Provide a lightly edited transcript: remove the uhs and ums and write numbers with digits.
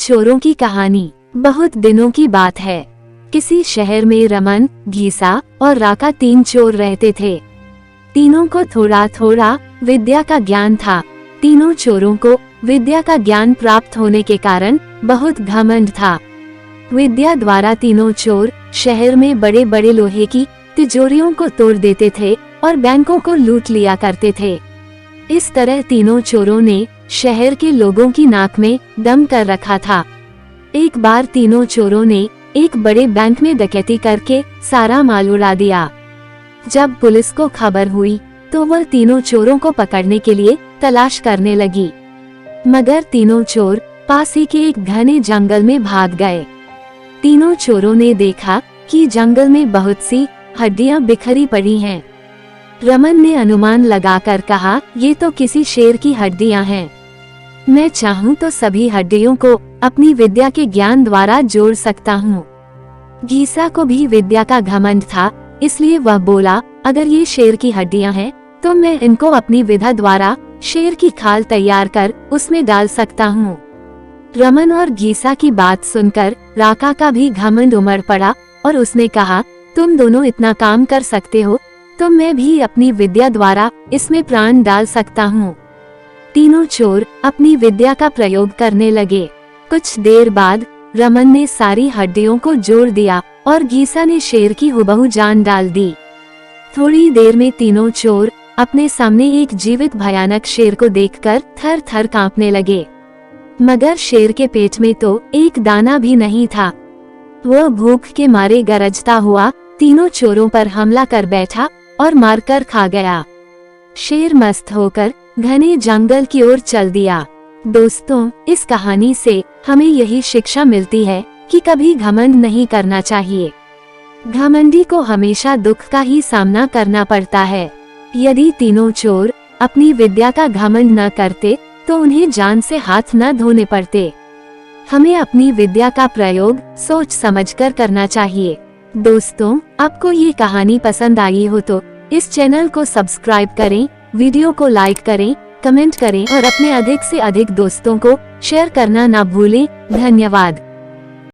चोरों की कहानी। बहुत दिनों की बात है। किसी शहर में रमन, घीसा और राका 3 चोर रहते थे। तीनों को थोड़ा थोड़ा विद्या का ज्ञान था। तीनों चोरों को विद्या का ज्ञान प्राप्त होने के कारण बहुत घमंड था। विद्या द्वारा तीनों चोर शहर में बड़े बड़े लोहे की तिजोरियों को तोड़ देते थे और बैंकों को लूट लिया करते थे। इस तरह तीनों चोरों ने शहर के लोगों की नाक में दम कर रखा था। एक बार तीनों चोरों ने एक बड़े बैंक में डकैती करके सारा माल उड़ा दिया। जब पुलिस को खबर हुई तो वह तीनों चोरों को पकड़ने के लिए तलाश करने लगी, मगर तीनों चोर पास ही के एक घने जंगल में भाग गए। तीनों चोरों ने देखा कि जंगल में बहुत सी हड्डियां बिखरी पड़ी हैं। रमन ने अनुमान लगाकर कहा, ये तो किसी शेर की हड्डियां हैं। मैं चाहूँ तो सभी हड्डियों को अपनी विद्या के ज्ञान द्वारा जोड़ सकता हूँ। घीसा को भी विद्या का घमंड था, इसलिए वह बोला, अगर ये शेर की हड्डियां हैं तो मैं इनको अपनी विद्या द्वारा शेर की खाल तैयार कर उसमें डाल सकता हूँ। रमन और घीसा की बात सुनकर राका का भी घमंड उमड़ पड़ा और उसने कहा, तुम दोनों इतना काम कर सकते हो तो मैं भी अपनी विद्या द्वारा इसमें प्राण डाल सकता हूँ। तीनों चोर अपनी विद्या का प्रयोग करने लगे। कुछ देर बाद रमन ने सारी हड्डियों को जोड़ दिया और घीसा ने शेर की हुबहू जान डाल दी। थोड़ी देर में तीनों चोर अपने सामने एक जीवित भयानक शेर को देखकर थर थर कांपने लगे, मगर शेर के पेट में तो एक दाना भी नहीं था। वह भूख के मारे गरजता हुआ तीनों चोरों पर हमला कर बैठा और मारकर खा गया। शेर मस्त होकर घने जंगल की ओर चल दिया। दोस्तों, इस कहानी से हमें यही शिक्षा मिलती है कि कभी घमंड नहीं करना चाहिए। घमंडी को हमेशा दुख का ही सामना करना पड़ता है। यदि तीनों चोर अपनी विद्या का घमंड न करते तो उन्हें जान से हाथ न धोने पड़ते। हमें अपनी विद्या का प्रयोग सोच समझकर करना चाहिए। दोस्तों, आपको ये कहानी पसंद आई हो तो इस चैनल को सब्सक्राइब करें, वीडियो को लाइक करें, कमेंट करें और अपने अधिक से अधिक दोस्तों को शेयर करना ना भूलें। धन्यवाद।